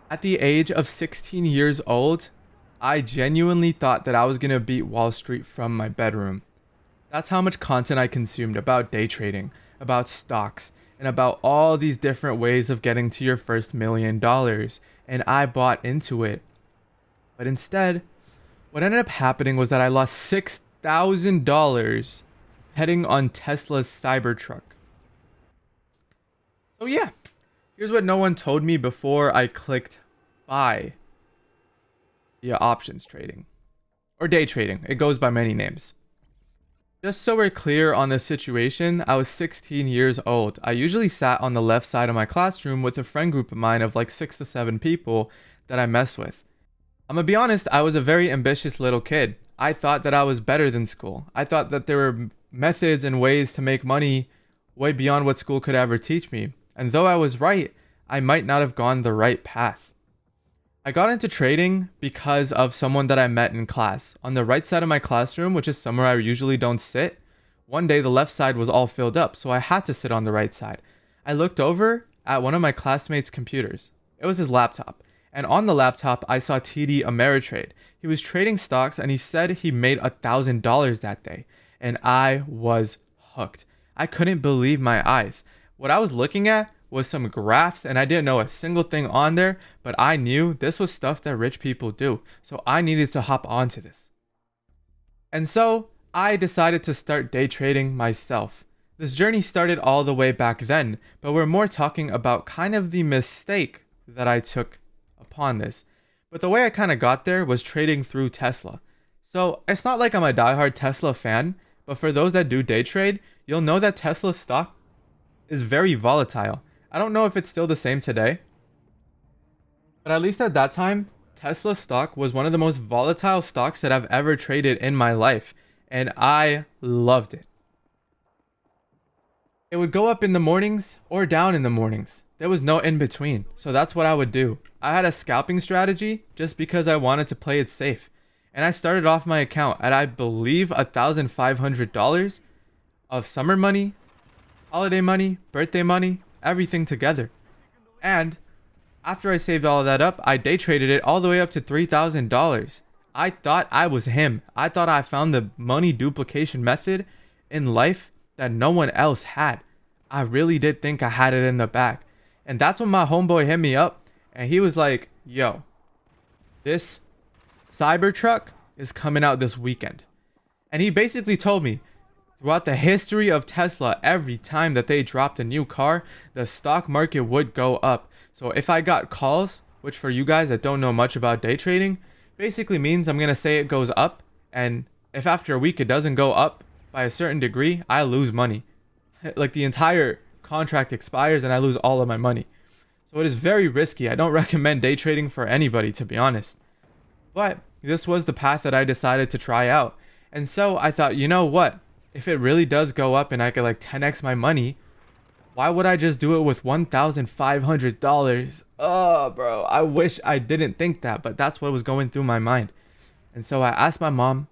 At the age of 16 years old, I genuinely thought that I was going to beat Wall Street from my bedroom. That's how much content I consumed about day trading, about stocks, and about all these different ways of getting to your first $1 million. And I bought into it. But instead, what ended up happening was that I lost $6,000 betting on Tesla's Cybertruck. So, yeah, here's what no one told me before I clicked buy via options trading or day trading. It goes by many names. Just so we're clear on the situation, I was 16 years old. I usually sat on the left side of my classroom with a friend group of mine of like 6 to 7 people that I mess with. I'm gonna be honest, I was a very ambitious little kid. I thought that I was better than school. I thought that there were methods and ways to make money way beyond what school could ever teach me. And though I was right, I might not have gone the right path. I got into trading because of someone that I met in class. On the right side of my classroom, which is somewhere I usually don't sit, one day the left side was all filled up, so I had to sit on the right side. I looked over at one of my classmates' computers. It was his laptop. And on the laptop, I saw TD Ameritrade. He was trading stocks and he said he made $1,000 that day. And I was hooked. I couldn't believe my eyes. What I was looking at was some graphs and I didn't know a single thing on there, but I knew this was stuff that rich people do. So I needed to hop onto this. And so I decided to start day trading myself. This journey started all the way back then, but we're more talking about kind of the mistake that I took upon this. But the way I kind of got there was trading through Tesla. So it's not like I'm a diehard Tesla fan, but for those that do day trade, you'll know that Tesla stock is very volatile. I don't know if it's still the same today, but at least at that time, Tesla stock was one of the most volatile stocks that I've ever traded in my life, and I loved it. It would go up in the mornings or down in the mornings. There was no in between, so that's what I would do. I had a scalping strategy just because I wanted to play it safe. And I started off my account at I believe $1,500 of summer money, holiday money, birthday money, everything together. And after I saved all of that up, I day traded it all the way up to $3,000. I thought I was him. I thought I found the money duplication method in life that no one else had. I really did think I had it in the bag. And that's when my homeboy hit me up and he was like, yo, this Cybertruck is coming out this weekend. And he basically told me throughout the history of Tesla, every time that they dropped a new car, the stock market would go up. So if I got calls, which for you guys that don't know much about day trading, basically means I'm going to say it goes up. And if after a week it doesn't go up by a certain degree, I lose money. Like the entire contract expires and I lose all of my money. So it is very risky. I don't recommend day trading for anybody, to be honest. But this was the path that I decided to try out. And so I thought, you know what? If it really does go up and I could like 10x my money, why would I just do it with $1,500? Oh, bro, I wish I didn't think that, but that's what was going through my mind. And so I asked my mom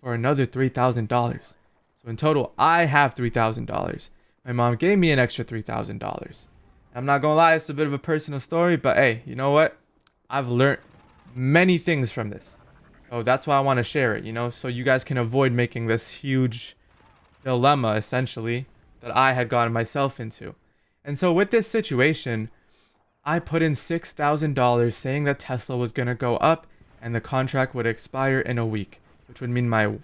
for another $3,000. So in total, I have $3,000. My mom gave me an extra $3,000. I'm not gonna lie, it's a bit of a personal story, but hey, you know what? I've learned many things from this. So that's why I want to share it, so you guys can avoid making this huge dilemma, essentially, that I had gotten myself into. And so with this situation, I put in $6,000 saying that Tesla was gonna go up and the contract would expire in a week, which would mean my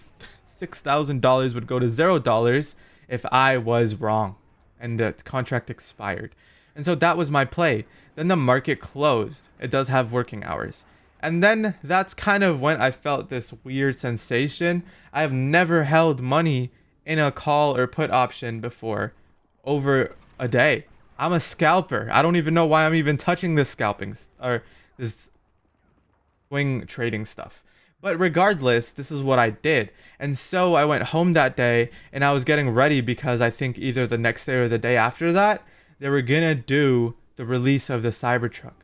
$6,000 would go to $0 if I was wrong and the contract expired. And so that was my play. Then the market closed. It does have working hours. And then that's kind of when I felt this weird sensation. I have never held money in a call or put option before over a day. I'm a scalper. I don't even know why I'm even touching this scalping or this swing trading stuff. But regardless, this is what I did. And so I went home that day and I was getting ready because I think either the next day or the day after that, they were gonna do the release of the Cybertruck.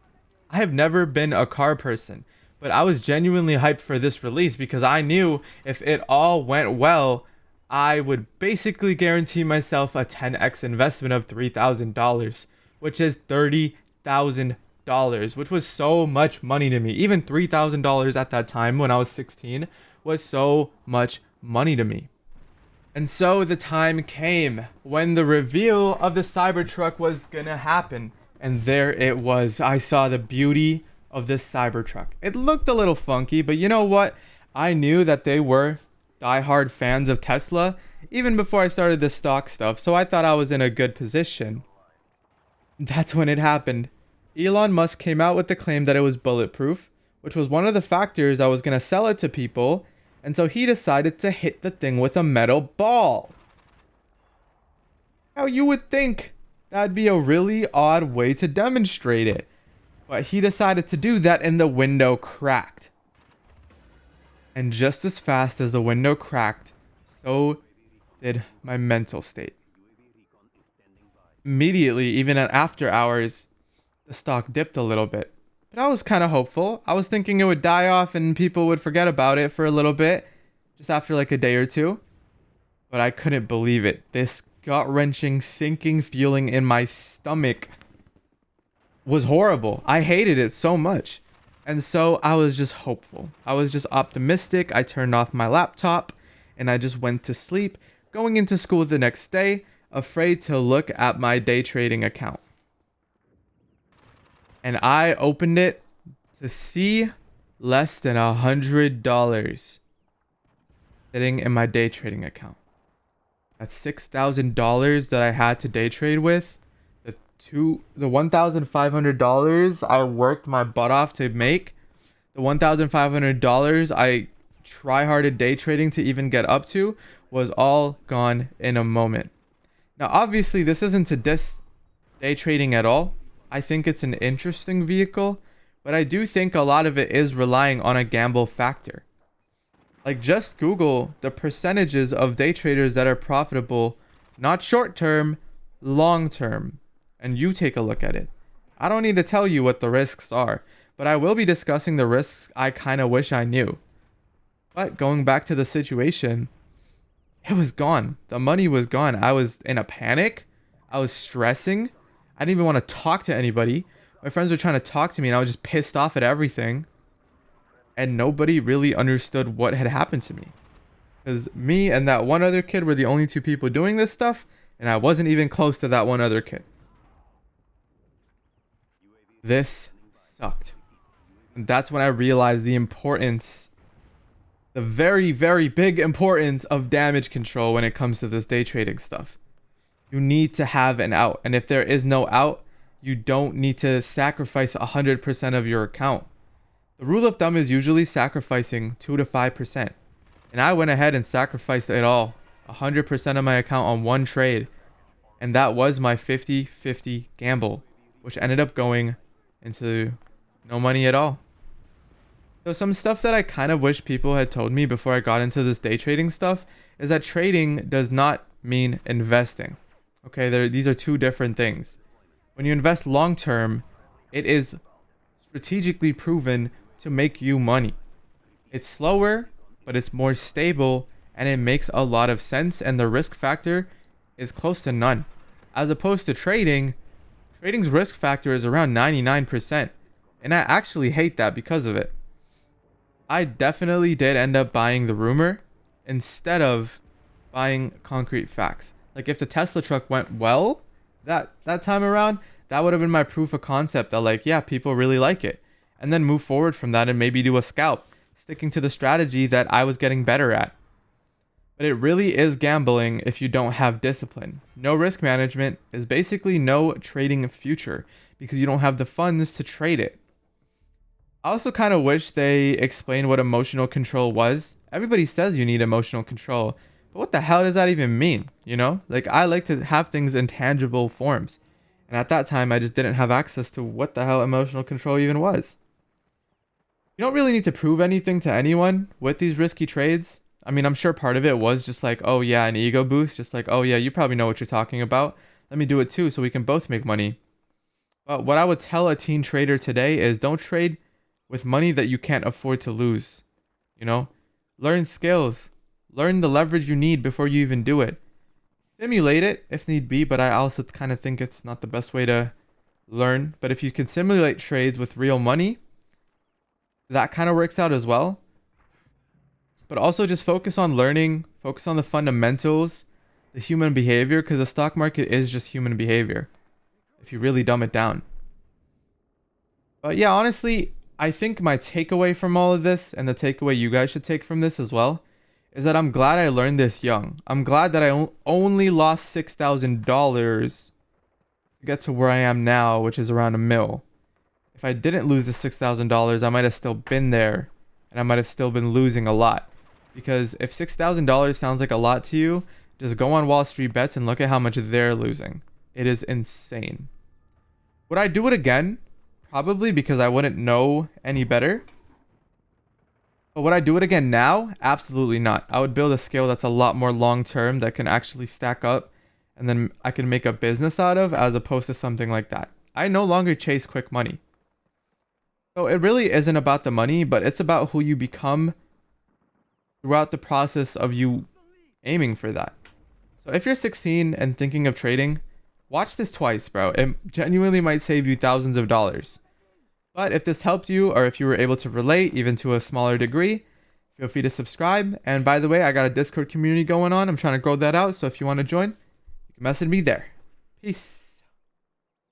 I have never been a car person, but I was genuinely hyped for this release because I knew if it all went well, I would basically guarantee myself a 10x investment of $3,000, which is $30,000 which was so much money to me. Even $3,000 at that time when I was 16 was so much money to me. And so the time came when the reveal of the Cybertruck was gonna happen. And there it was. I saw the beauty of this Cybertruck. It looked a little funky, but you know what? I knew that they were diehard fans of Tesla even before I started the stock stuff, so I thought I was in a good position. That's when it happened. Elon Musk came out with the claim that it was bulletproof, which was one of the factors I was gonna sell it to people. And so he decided to hit the thing with a metal ball. Now you would think that'd be a really odd way to demonstrate it. But he decided to do that and the window cracked. And just as fast as the window cracked, so did my mental state. Immediately, even at after hours, the stock dipped a little bit. But I was kind of hopeful. I was thinking it would die off and people would forget about it for a little bit, just after like a day or two. But I couldn't believe it. This gut-wrenching, sinking feeling in my stomach was horrible. I hated it so much. And so I was just hopeful. I was just optimistic. I turned off my laptop and I just went to sleep, going into school the next day, afraid to look at my day trading account. And I opened it to see less than $100 sitting in my day trading account. That's $6,000 that I had to day trade with. The $1,500 I worked my butt off to make. The $1,500 I try-harded day trading to even get up to was all gone in a moment. Now, obviously, this isn't to diss day trading at all. I think it's an interesting vehicle, but I do think a lot of it is relying on a gamble factor. Like, just Google the percentages of day traders that are profitable, not short-term, long-term, and you take a look at it. I don't need to tell you what the risks are, but I will be discussing the risks I kind of wish I knew. But going back to the situation, it was gone. The money was gone. I was in a panic. I was stressing. I didn't even want to talk to anybody. My friends were trying to talk to me and I was just pissed off at everything. And nobody really understood what had happened to me. Because me and that one other kid were the only two people doing this stuff. And I wasn't even close to that one other kid. This sucked. And that's when I realized the importance, the very, very big importance of damage control when it comes to this day trading stuff. You need to have an out. And if there is no out, you don't need to sacrifice 100% of your account. The rule of thumb is usually sacrificing 2 to 5%. And I went ahead and sacrificed it all. 100% of my account on one trade. And that was my 50-50 gamble, which ended up going into no money at all. So some stuff that I kind of wish people had told me before I got into this day trading stuff is that trading does not mean investing. Okay, these are two different things. When you invest long term, it is strategically proven to make you money. It's slower, but it's more stable and it makes a lot of sense, and the risk factor is close to none. As opposed to trading's risk factor is around 99%. And I actually hate that because of it. I definitely did end up buying the rumor instead of buying concrete facts. Like if the Tesla truck went well that time around, that would have been my proof of concept that like, yeah, people really like it. And then move forward from that and maybe do a scalp, sticking to the strategy that I was getting better at. But it really is gambling if you don't have discipline. No risk management is basically no trading future because you don't have the funds to trade it. I also kind of wish they explained what emotional control was. Everybody says you need emotional control, but what the hell does that even mean? You know, like I like to have things in tangible forms. And at that time, I just didn't have access to what the hell emotional control even was. You don't really need to prove anything to anyone with these risky trades. I mean, I'm sure part of it was just like, oh yeah, an ego boost. Just like, oh yeah, you probably know what you're talking about. Let me do it too so we can both make money. But what I would tell a teen trader today is don't trade with money that you can't afford to lose. You know, learn skills, learn the leverage you need before you even do it. Simulate it if need be, but I also kind of think it's not the best way to learn. But if you can simulate trades with real money, that kind of works out as well. But also just focus on learning, focus on the fundamentals, the human behavior, because the stock market is just human behavior if you really dumb it down. But yeah, honestly, I think my takeaway from all of this, and the takeaway you guys should take from this as well, is that I'm glad I learned this young. I'm glad that I only lost $6,000 to get to where I am now, which is around $1 million. If I didn't lose the $6,000, I might have still been there, and I might have still been losing a lot. Because if $6,000 sounds like a lot to you, just go on Wall Street Bets and look at how much they're losing. It is insane. Would I do it again? Probably, because I wouldn't know any better. But would I do it again now? Absolutely not. I would build a skill that's a lot more long term that can actually stack up and then I can make a business out of, as opposed to something like that. I no longer chase quick money. So it really isn't about the money, but it's about who you become throughout the process of you aiming for that. So if you're 16 and thinking of trading, watch this twice, bro. It genuinely might save you thousands of dollars. But if this helped you, or if you were able to relate even to a smaller degree, feel free to subscribe. And by the way, I got a Discord community going on. I'm trying to grow that out. So if you want to join, you can message me there. Peace.